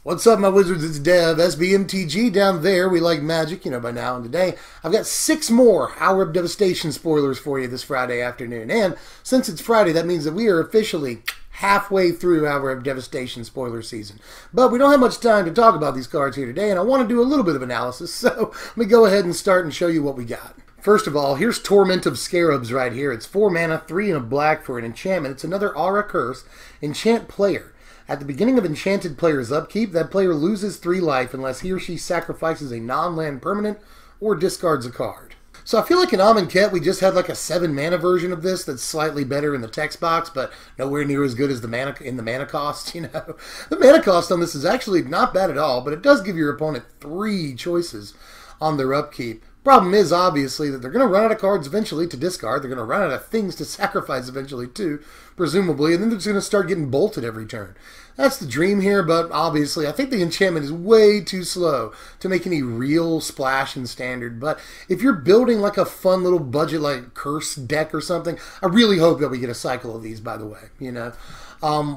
What's up, my wizards? It's Dev, Mtg down there. We like magic, you know, by now. And today, I've got 6 more Hour of Devastation spoilers for you this Friday afternoon. And since it's Friday, that means that we are officially halfway through Hour of Devastation spoiler season. But we don't have much time to talk about these cards here today, and I want to do a little bit of analysis, so let me go ahead and start and show you what we got. First of all, here's Torment of Scarabs right here. It's 4 mana, 3 and a black for an enchantment. It's another aura curse. Enchant player. At the beginning of enchanted player's upkeep, that player loses 3 life unless he or she sacrifices a non-land permanent or discards a card. So I feel like in Amonkhet we just had like a 7 mana version of this that's slightly better in the text box, but nowhere near as good as the mana in the mana cost, you know. The mana cost on this is actually not bad at all, but it does give your opponent 3 choices on their upkeep. Problem is, obviously, that they're going to run out of cards eventually to discard. They're going to run out of things to sacrifice eventually, too, presumably, and then they're just going to start getting bolted every turn. That's the dream here, but obviously, I think the enchantment is way too slow to make any real splash in Standard. But if you're building like a fun little budget, like Curse deck or something, I really hope that we get a cycle of these, by the way, you know.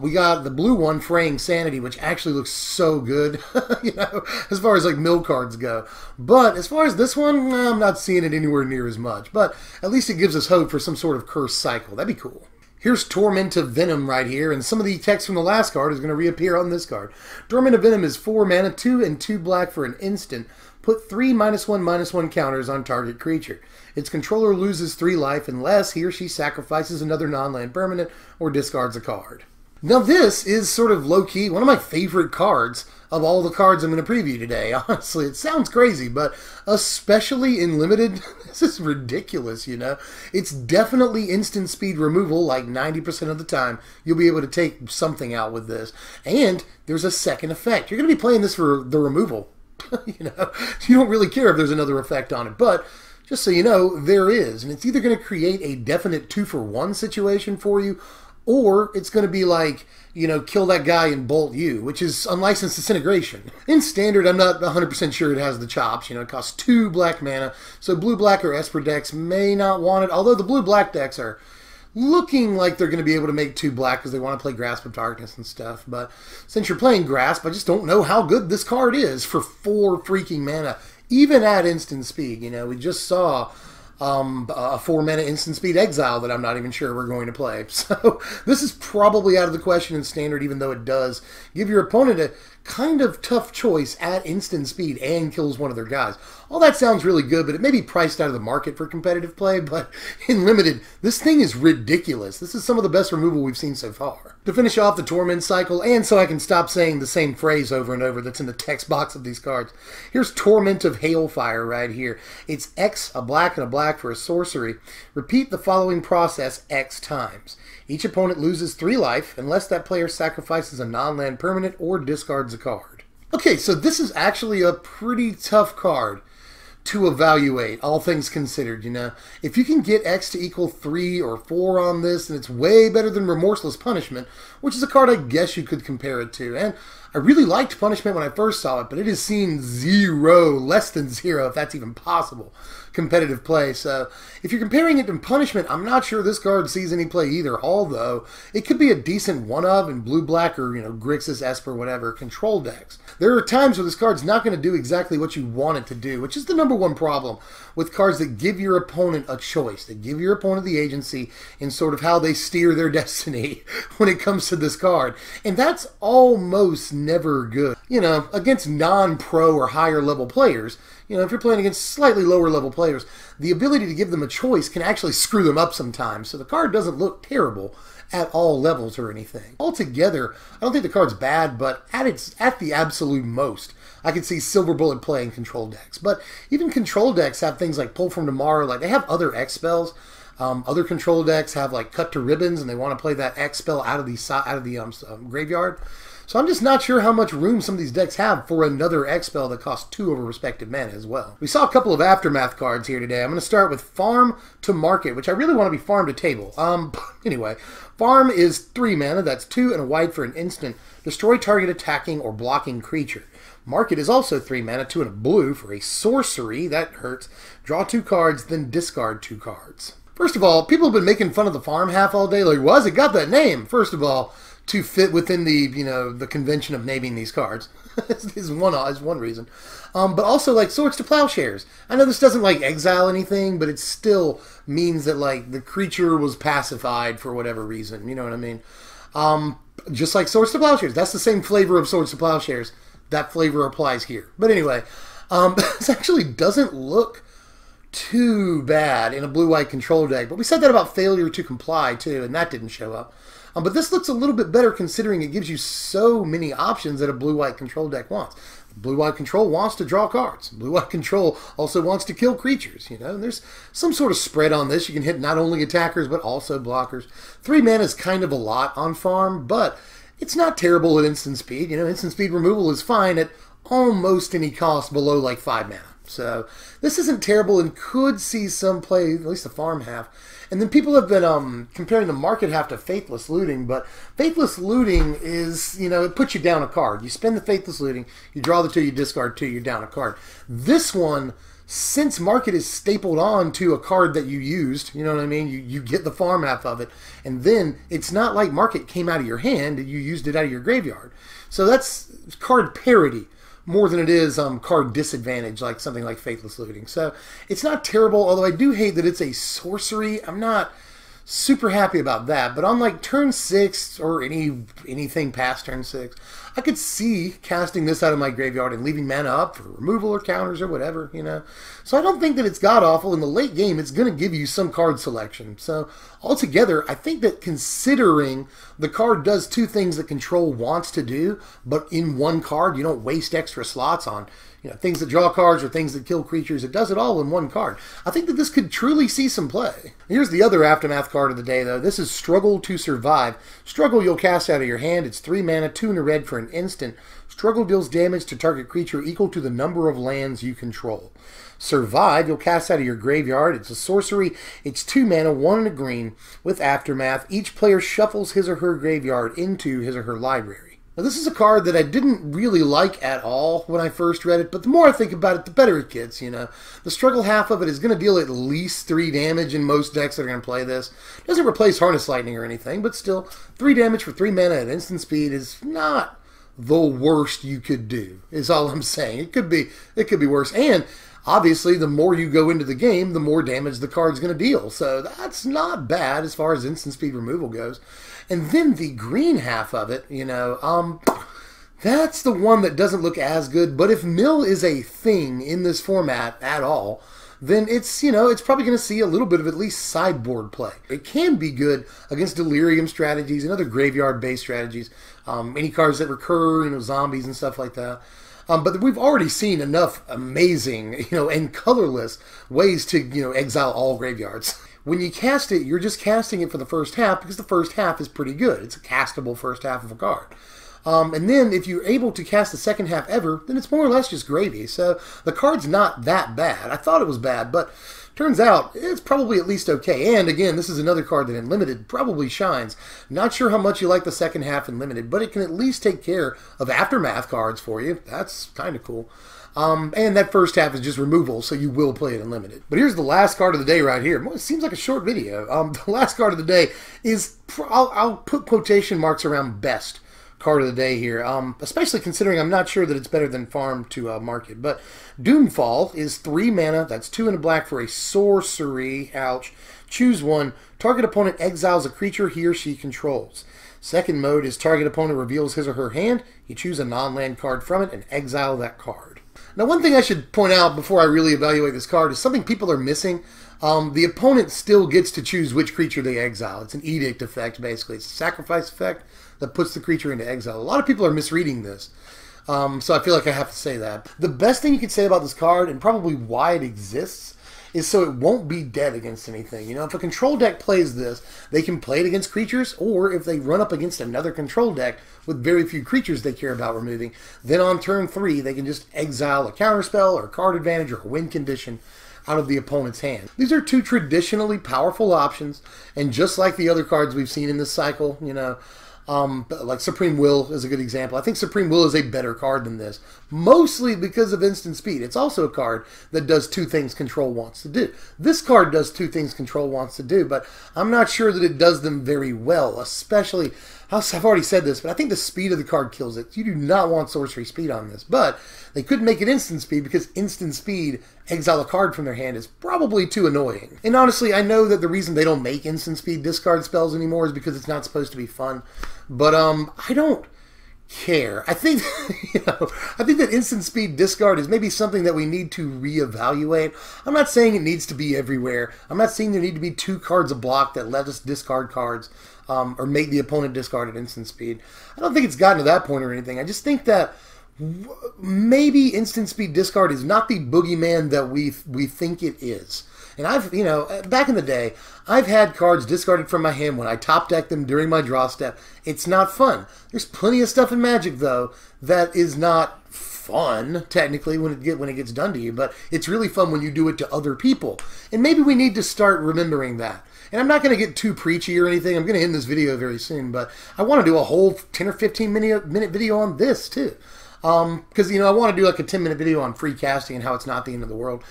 We got the blue one, Fraying Sanity, which actually looks so good, you know, as far as like mill cards go. But as far as this one, I'm not seeing it anywhere near as much. But at least it gives us hope for some sort of curse cycle. That'd be cool. Here's Torment of Venom right here, and some of the text from the last card is going to reappear on this card. Torment of Venom is 4 mana, 2 and 2 black for an instant. Put 3 -1/-1 counters on target creature. Its controller loses 3 life unless he or she sacrifices another non-land permanent or discards a card. Now this is sort of low-key one of my favorite cards of all the cards I'm going to preview today. Honestly, it sounds crazy, but especially in Limited, this is ridiculous, you know. It's definitely instant speed removal, like 90% of the time. You'll be able to take something out with this. And there's a second effect. You're going to be playing this for the removal. You know, you don't really care if there's another effect on it, but just so you know, there is. And it's either going to create a definite 2-for-1 situation for you, or it's going to be like, you know, kill that guy and bolt you, which is unlicensed disintegration. In Standard, I'm not 100% sure it has the chops. You know, it costs 2 black mana, so blue-black or Esper decks may not want it, although the blue-black decks are looking like they're going to be able to make 2 black because they want to play Grasp of Darkness and stuff. But since you're playing Grasp, I just don't know how good this card is for 4 freaking mana, even at instant speed. You know, we just saw a 4 mana instant speed exile that I'm not even sure we're going to play. So this is probably out of the question in Standard, even though it does give your opponent a kind of tough choice at instant speed and kills one of their guys. All that sounds really good, but it may be priced out of the market for competitive play, but in Limited, this thing is ridiculous. This is some of the best removal we've seen so far. To finish off the Torment cycle, and so I can stop saying the same phrase over and over that's in the text box of these cards, here's Torment of Hailfire right here. It's X, a black and a black for a sorcery. Repeat the following process X times. Each opponent loses 3 life unless that player sacrifices a non-land permanent or discards a card. Okay, so this is actually a pretty tough card to evaluate, all things considered, you know. If you can get X to equal 3 or 4 on this, then it's way better than Remorseless Punishment, which is a card I guess you could compare it to. And I really liked Punishment when I first saw it, but it has seen 0, less than 0, if that's even possible, competitive play. So if you're comparing it to Punishment, I'm not sure this card sees any play either, although it could be a decent one-of in blue-black or, you know, Grixis, Esper, whatever, control decks. There are times where this card's not going to do exactly what you want it to do, which is the #1 problem with cards that give your opponent a choice, that give your opponent the agency in sort of how they steer their destiny when it comes to this card. And that's almost never good. You know, against non-pro or higher level players, you know, if you're playing against slightly lower level players, the ability to give them a choice can actually screw them up sometimes. So the card doesn't look terrible at all levels or anything. Altogether, I don't think the card's bad, but at the absolute most, I could see Silver Bullet playing control decks. But even control decks have things like Pull from Tomorrow, like they have other X spells. Other control decks have like Cut to Ribbons, and they want to play that X spell out of the graveyard. So I'm just not sure how much room some of these decks have for another X spell that costs 2 of a respective mana as well. We saw a couple of Aftermath cards here today. I'm going to start with Farm to Market, which I really want to be farm to table. Anyway, Farm is 3 mana, that's 2 and a white for an instant. Destroy target attacking or blocking creature. Market is also 3 mana, 2 and a blue for a sorcery, that hurts. Draw 2 cards, then discard 2 cards. First of all, people have been making fun of the farm half all day, like, why's it got that name? First of all, to fit within the, the convention of naming these cards. is one reason. But also, like, Swords to Plowshares. I know this doesn't, like, exile anything, but it still means that, like, the creature was pacified for whatever reason. You know what I mean? Just like Swords to Plowshares. That's the same flavor of Swords to Plowshares. That flavor applies here. But anyway, this actually doesn't look too bad in a blue-white control deck. But we said that about Failure to Comply, too, and that didn't show up. But this looks a little bit better considering it gives you so many options that a blue-white control deck wants. Blue-white control wants to draw cards. Blue-white control also wants to kill creatures, And there's some sort of spread on this. You can hit not only attackers, but also blockers. 3 mana is kind of a lot on farm, but it's not terrible at instant speed. Instant speed removal is fine at almost any cost below, like, 5 mana. So this isn't terrible and could see some play, at least the farm half. And then people have been comparing the market half to Faithless Looting, but Faithless Looting is, it puts you down a card. You spend the Faithless Looting, you draw the 2, you discard 2, you're down a card. This one, since market is stapled on to a card that you used, you know what I mean? You get the farm half of it, and then it's not like market came out of your hand and you used it out of your graveyard. So that's card parity more than it is card disadvantage, like something like Faithless Looting. So it's not terrible, although I do hate that it's a sorcery. I'm not super happy about that. But on like turn 6 or anything past turn 6, I could see casting this out of my graveyard and leaving mana up for removal or counters or whatever, So I don't think that it's god-awful. In the late game, it's going to give you some card selection. So altogether, I think that considering the card does 2 things that Control wants to do, but in one card, you don't waste extra slots on things that draw cards or things that kill creatures. It does it all in one card. I think that this could truly see some play. Here's the other Aftermath card of the day, though. This is Struggle to Survive. Struggle you'll cast out of your hand. It's 3 mana, 2 and a red for an instant. Struggle deals damage to target creature equal to the number of lands you control. Survive you'll cast out of your graveyard. It's a sorcery. It's 2 mana, 1 and a green with Aftermath. Each player shuffles his or her graveyard into his or her library. Now, this is a card that I didn't really like at all when I first read it, but the more I think about it, the better it gets, The struggle half of it is going to deal at least 3 damage in most decks that are going to play this. It doesn't replace Harness Lightning or anything, but still, 3 damage for 3 mana at instant speed is not the worst you could do, is all I'm saying. It could be worse. And obviously, the more you go into the game, the more damage the card's going to deal. So that's not bad as far as instant speed removal goes. And then the green half of it, that's the one that doesn't look as good. But if mill is a thing in this format at all, then it's, it's probably going to see a little bit of at least sideboard play. It can be good against delirium strategies and other graveyard-based strategies. Any cards that recur, zombies and stuff like that. But we've already seen enough amazing, and colorless ways to, exile all graveyards. When you cast it, you're just casting it for the first half because the first half is pretty good. It's a castable first half of a card. And then if you're able to cast the second half ever, then it's more or less just gravy. So the card's not that bad. I thought it was bad, but turns out it's probably at least okay. And again, this is another card that in Limited probably shines. Not sure how much you like the second half in Limited, but it can at least take care of Aftermath cards for you. That's kind of cool. And that first half is just removal, so you will play it in Limited. But here's the last card of the day right here. Well, it seems like a short video. The last card of the day is, I'll put quotation marks around best card of the day here, especially considering I'm not sure that it's better than farm to market. But Doomfall is 3 mana, that's 2 and a black for a sorcery. Ouch. Choose one. Target opponent exiles a creature he or she controls. Second mode is target opponent reveals his or her hand. You choose a non-land card from it and exile that card. Now, one thing I should point out before I really evaluate this card is something people are missing. The opponent still gets to choose which creature they exile. It's an edict effect, basically. It's a sacrifice effect that puts the creature into exile. A lot of people are misreading this, so I feel like I have to say that. The best thing you could say about this card, and probably why it exists, is so it won't be dead against anything. If a control deck plays this, they can play it against creatures, or if they run up against another control deck with very few creatures they care about removing, then on turn 3, they can just exile a counterspell or a card advantage or a win condition out of the opponent's hand. These are 2 traditionally powerful options, and just like the other cards we've seen in this cycle, But like Supreme Will is a good example. I think Supreme Will is a better card than this, mostly because of instant speed. It's also a card that does two things Control wants to do. This card does two things Control wants to do, but I'm not sure that it does them very well, especially, I've already said this, but I think the speed of the card kills it. You do not want sorcery speed on this, but they couldn't make it instant speed because instant speed, exile a card from their hand, is probably too annoying. And honestly, I know that the reason they don't make instant speed discard spells anymore is because it's not supposed to be fun. But I don't care. I think I think that instant speed discard is maybe something that we need to reevaluate. I'm not saying it needs to be everywhere. I'm not saying there need to be 2 cards a block that let us discard cards or make the opponent discard at instant speed. I don't think it's gotten to that point or anything. I just think that maybe instant speed discard is not the boogeyman that we think it is. And I've, back in the day, I've had cards discarded from my hand when I top deck them during my draw step. It's not fun. There's plenty of stuff in Magic, though, that is not fun, technically, when it gets done to you. But it's really fun when you do it to other people. And maybe we need to start remembering that. And I'm not going to get too preachy or anything. I'm going to end this video very soon. But I want to do a whole 10 or 15 minute video on this, too. Because, I want to do like a 10-minute video on free casting and how it's not the end of the world.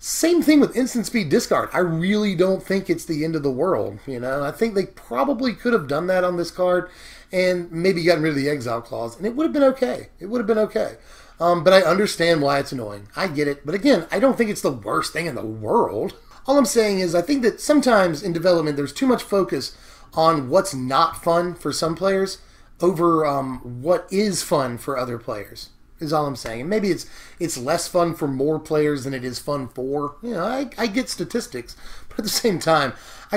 Same thing with instant speed discard. I really don't think it's the end of the world, I think they probably could have done that on this card and maybe gotten rid of the exile clause, and it would have been okay. It would have been okay. But I understand why it's annoying. I get it. But again, I don't think it's the worst thing in the world. All I'm saying is I think that sometimes in development there's too much focus on what's not fun for some players over what is fun for other players. Is all I'm saying. And maybe it's less fun for more players than it is fun for. I get statistics, but at the same time, I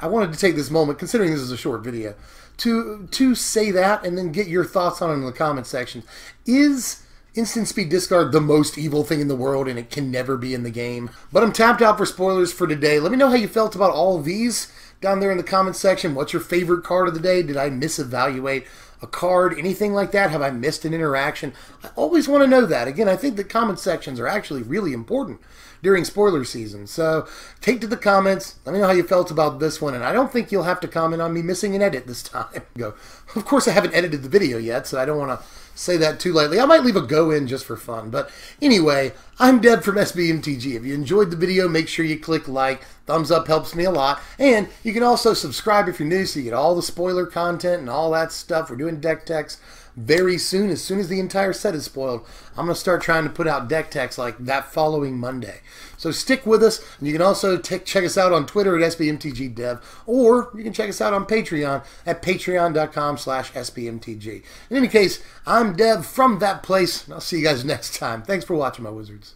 wanted to take this moment, considering this is a short video, to say that and then get your thoughts on it in the comment section. Is instant speed discard the most evil thing in the world and it can never be in the game? But I'm tapped out for spoilers for today. Let me know how you felt about all of these down there in the comment section. What's your favorite card of the day? Did I misevaluate a card, anything like that? Have I missed an interaction? I always want to know that. Again, I think the comment sections are actually really important during spoiler season. So take to the comments. Let me know how you felt about this one. And I don't think you'll have to comment on me missing an edit this time. Of course, I haven't edited the video yet, so I don't want to say that too lightly. I might leave a go in just for fun. But anyway, I'm Deb from SBMTG. If you enjoyed the video, make sure you click like. Thumbs up helps me a lot. And you can also subscribe if you're new so you get all the spoiler content and all that stuff. We're doing deck techs very soon. As soon as the entire set is spoiled, I'm going to start trying to put out deck techs like that following Monday. So stick with us. And you can also check us out on Twitter at SBMTGDev, or you can check us out on Patreon at patreon.com/SBMTG. In any case, I'm Dev from that place, and I'll see you guys next time. Thanks for watching, my wizards.